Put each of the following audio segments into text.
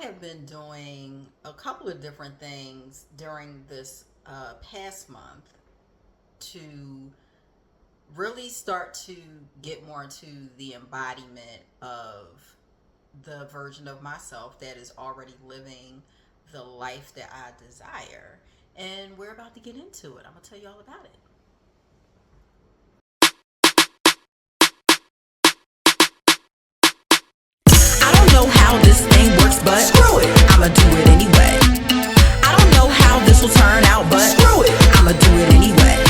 have been doing a couple of different things during this past month to really start to get more into the embodiment of the version of myself that is already living the life that I desire. And we're about to get into it. I'm going to tell you all about it. I don't know how this thing works, but screw it, I'ma do it anyway. I don't know how this will turn out, but screw it, I'ma do it anyway.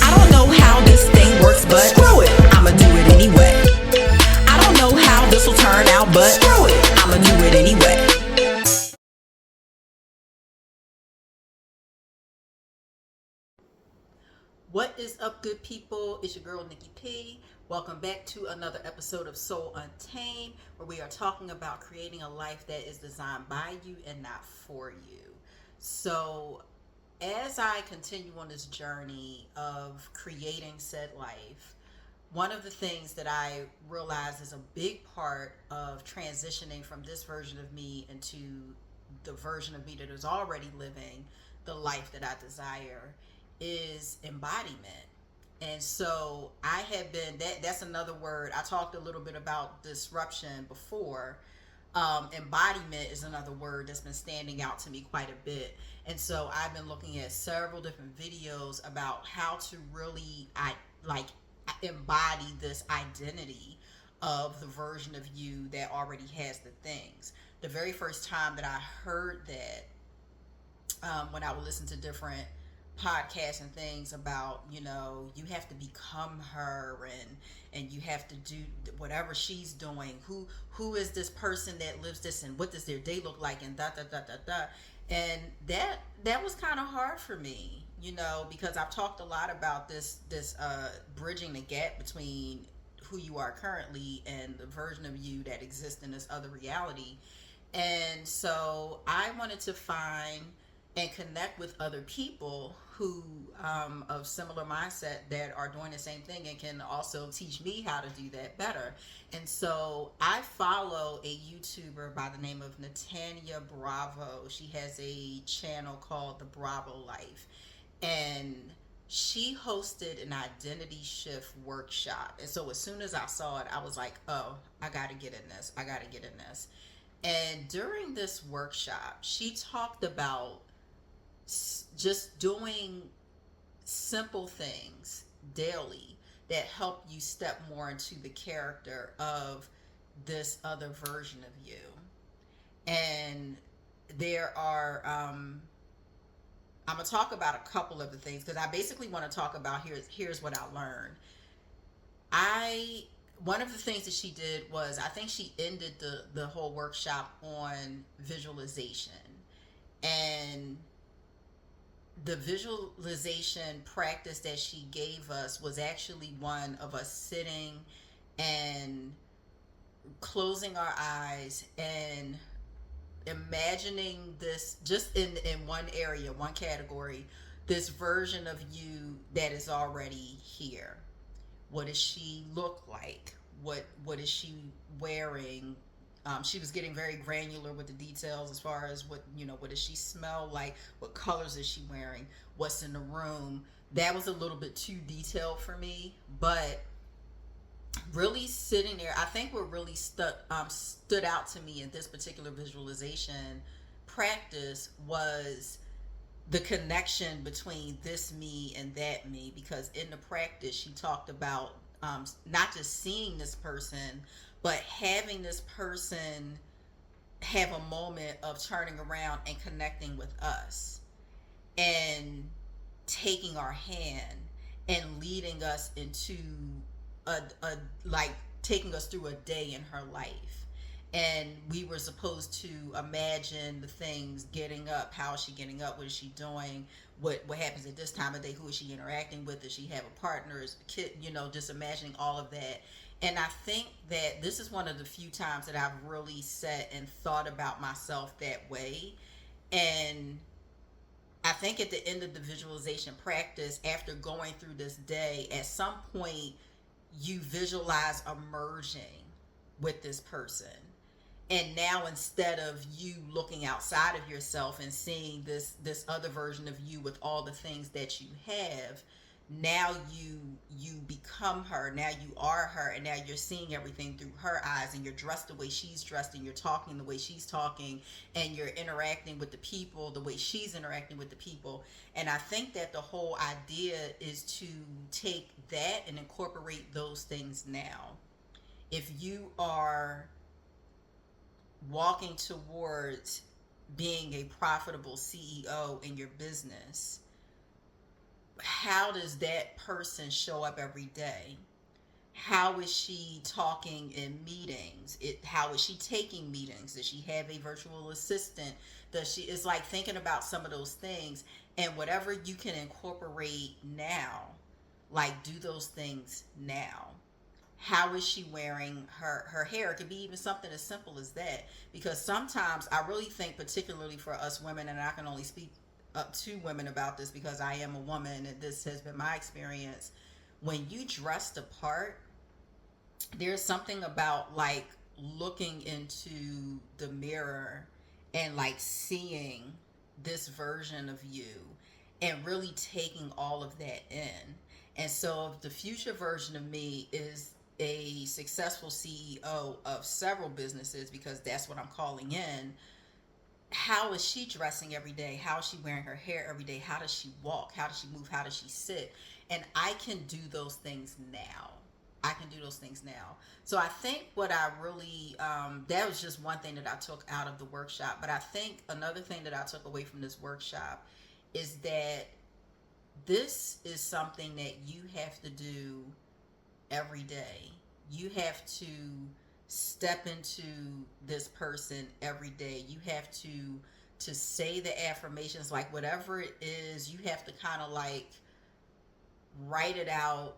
I don't know how this thing works, but screw it, I'ma do it anyway. I don't know how this will turn out, but screw it, I'ma do it anyway. What is up, good people? It's your girl, Nikki P. Welcome back to another episode of Soul Untamed, where we are talking about creating a life that is designed by you and not for you. So, as I continue on this journey of creating said life, one of the things that I realize is a big part of transitioning from this version of me into the version of me that is already living the life that I desire is embodiment. And so I have been that's another word. I talked a little bit about disruption before. Embodiment is another word that's been standing out to me quite a bit. And so I've been looking at several different videos about how to really like embody this identity of the version of you that already has the things. The very first time that I heard that, when I would listen to different podcasts and things about, you have to become her, and you have to do whatever she's doing. Who is this person that lives this, and what does their day look like, and da da da da da. And that was kind of hard for me, because I've talked a lot about this bridging the gap between who you are currently and the version of you that exists in this other reality. And so I wanted to find and connect with other people who, of similar mindset, that are doing the same thing and can also teach me how to do that better. And so I follow a YouTuber by the name of Natania Bravo. She has a channel called The Bravo Life, and she hosted an identity shift workshop. And so as soon as I saw it, I was like, oh, I got to get in this. I got to get in this. And during this workshop, she talked about just doing simple things daily that help you step more into the character of this other version of you. And there are, I'm gonna talk about a couple of the things, because I basically want to talk about here's what I learned. I One of the things that she did was, I think she ended the whole workshop on visualization. And the visualization practice that she gave us was actually one of us sitting and closing our eyes and imagining this, just in one area, one category, this version of you that is already here. What does she look like? What is she wearing? She was getting very granular with the details, as far as what does she smell like? What colors is she wearing? What's in the room? That was a little bit too detailed for me, but really sitting there, I think what really stood out to me in this particular visualization practice was the connection between this me and that me. Because in the practice, she talked about, not just seeing this person, but having this person have a moment of turning around and connecting with us, and taking our hand and leading us into a like taking us through a day in her life. And we were supposed to imagine the things: getting up, how is she getting up, what is she doing, what happens at this time of day, who is she interacting with, does she have a partner, is a kid, just imagining all of that. And I think that this is one of the few times that I've really sat and thought about myself that way. And I think at the end of the visualization practice, after going through this day, at some point you visualize emerging with this person. And now instead of you looking outside of yourself and seeing this other version of you with all the things that you have, now you become her, now you are her, and now you're seeing everything through her eyes, and you're dressed the way she's dressed, and you're talking the way she's talking, and you're interacting with the people the way she's interacting with the people. And I think that the whole idea is to take that and incorporate those things now. If you are walking towards being a profitable CEO in your business, how does that person show up every day? How is she talking in meetings? How is she taking meetings? Does she have a virtual assistant? Does she? It's like thinking about some of those things, and whatever you can incorporate now, like do those things now. How is she wearing her hair? It could be even something as simple as that, because sometimes I really think, particularly for us women, and I can only speak up to women about this because I am a woman and this has been my experience. When you dress the part, there's something about like looking into the mirror and like seeing this version of you and really taking all of that in. And so if the future version of me is a successful CEO of several businesses, because that's what I'm calling in, how is she dressing every day? How is she wearing her hair every day? How does she walk? How does she move? How does she sit? And I can do those things now. I can do those things now. So I think what I really, that was just one thing that I took out of the workshop. But I think another thing that I took away from this workshop is that this is something that you have to do every day. You have to step into this person every day. You have to say the affirmations, like whatever it is, you have to kind of like write it out,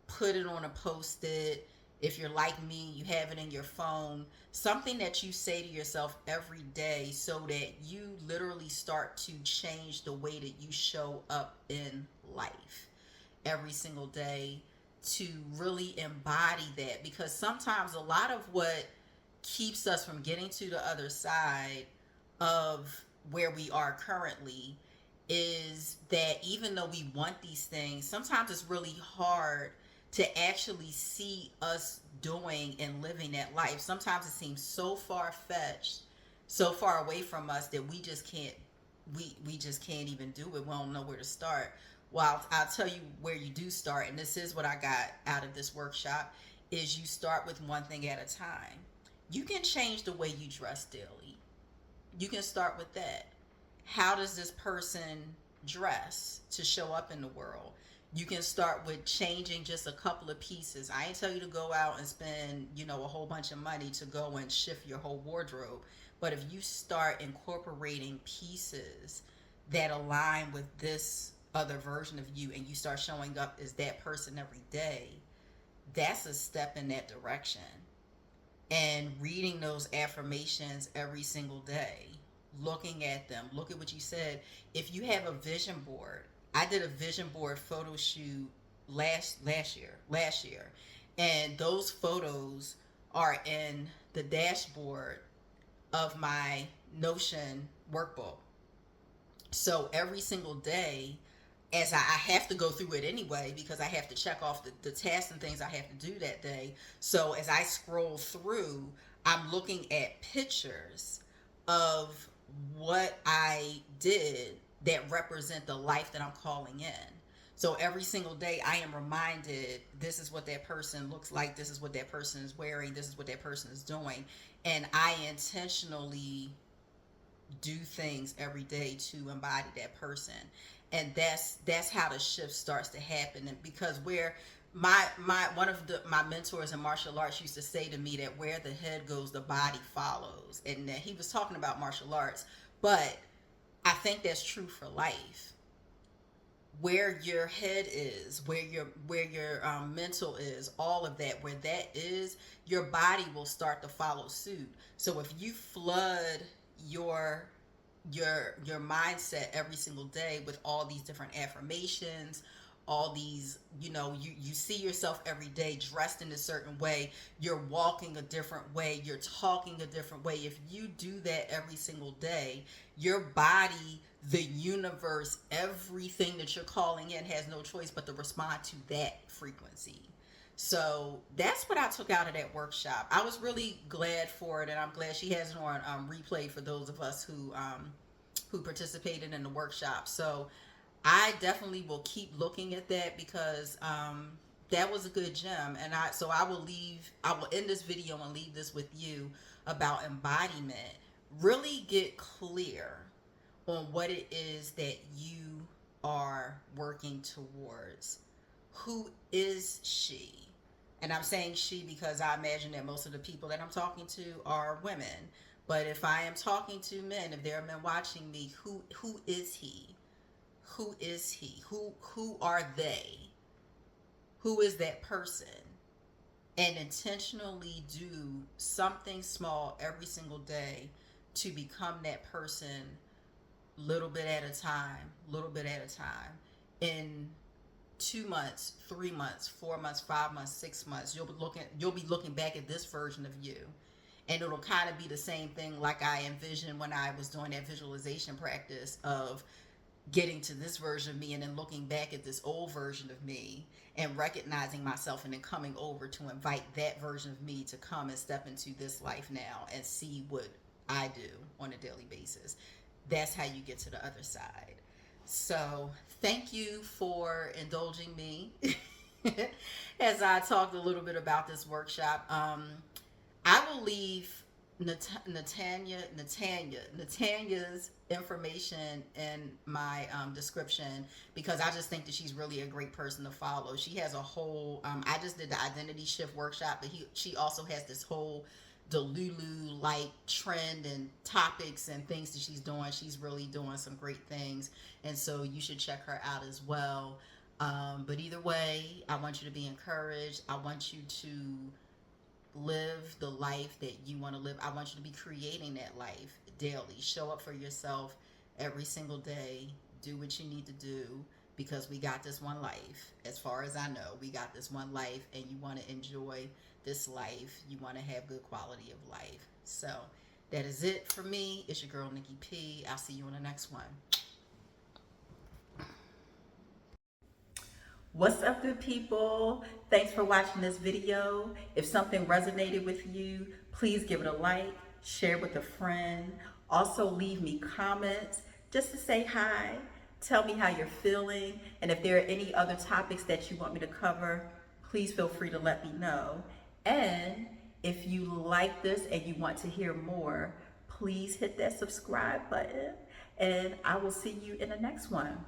put it on a post-it. If you're like me, you have it in your phone, something that you say to yourself every day so that you literally start to change the way that you show up in life every single day, to really embody that. Because sometimes a lot of what keeps us from getting to the other side of where we are currently is that even though we want these things, sometimes it's really hard to actually see us doing and living that life. Sometimes it seems so far-fetched, so far away from us that we just can't even do it. We don't know where to start. Well, I'll tell you where you do start, and this is what I got out of this workshop, is you start with one thing at a time. You can change the way you dress daily. You can start with that. How does this person dress to show up in the world? You can start with changing just a couple of pieces. I ain't tell you to go out and spend, a whole bunch of money to go and shift your whole wardrobe. But if you start incorporating pieces that align with this other version of you, and you start showing up as that person every day, that's a step in that direction. And reading those affirmations every single day, looking at them, look at what you said. If you have a vision board, I did a vision board photo shoot last year, and those photos are in the dashboard of my Notion workbook. So every single day, as I have to go through it anyway, because I have to check off the tasks and things I have to do that day. So as I scroll through, I'm looking at pictures of what I did that represent the life that I'm calling in. So every single day I am reminded, this is what that person looks like, this is what that person is wearing, this is what that person is doing. And I intentionally do things every day to embody that person. And that's how the shift starts to happen. And because where my one of my mentors in martial arts used to say to me that where the head goes, the body follows. And he was talking about martial arts, but I think that's true for life. Where your head is, where your mental is, all of that, where that is, your body will start to follow suit. So if you flood your mindset every single day with all these different affirmations, all these, you see yourself every day dressed in a certain way, you're walking a different way, you're talking a different way. If you do that every single day, your body, the universe, everything that you're calling in has no choice but to respond to that frequency. So that's what I took out of that workshop. I was really glad for it, and I'm glad she has it on replay for those of us who participated in the workshop. So I definitely will keep looking at that, because that was a good gem. And I will end this video and leave this with you about embodiment. Really get clear on what it is that you are working towards. Who is she? And I'm saying she because I imagine that most of the people that I'm talking to are women. But if I am talking to men, if there are men watching me, who is he? Who is he? Who are they? Who is that person? And intentionally do something small every single day to become that person, little bit at a time, little bit at a time. In 2 months, 3 months, 4 months, 5 months, 6 months, you'll be looking back at this version of you. And it'll kind of be the same thing like I envisioned when I was doing that visualization practice of getting to this version of me and then looking back at this old version of me and recognizing myself, and then coming over to invite that version of me to come and step into this life now and see what I do on a daily basis. That's how you get to the other side. So thank you for indulging me as I talked a little bit about this workshop. I will leave Natanya's information in my description, because I just think that she's really a great person to follow. She has a whole I just did the identity shift workshop, but she also has this whole Delulu like trend and topics and things that she's doing. She's really doing some great things, and so you should check her out as well. But either way, I want you to be encouraged. I want you to live the life that you want to live. I want you to be creating that life daily. Show up for yourself every single day. Do what you need to do, because we got this one life. As far as I know, we got this one life, and you want to enjoy this life. You want to have good quality of life. So that is it for me. It's your girl Nikki P. I'll see you on the next one. What's up, good people? Thanks for watching this video. If something resonated with you, please give it a like, share with a friend. Also leave me comments just to say hi. Tell me how you're feeling. And if there are any other topics that you want me to cover, please feel free to let me know. And if you like this and you want to hear more, please hit that subscribe button. And I will see you in the next one.